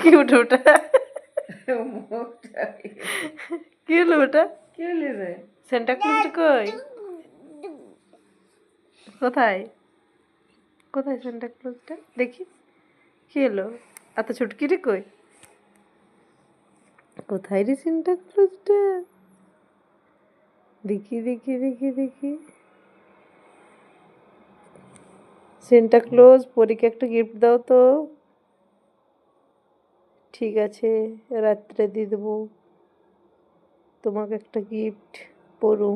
কি হলো ওটা? কি হলো ওটা? কি হলি রে? সেন্টা ক্লজটা কই? কোথায় কোথায় সেন্টা ক্লজটা দেখি? কি হলো? এত ছুটকি রে কই? কোথায় রে সেন্টা ক্লজটা? দেখি দেখি দেখি দেখি। সেন্টা ক্লজ, পরীকে একটা গিফট দাও তো। ঠিক আছে, রাত্রে দিয়ে দেবো তোমাকে একটা গিফট। পড়ো।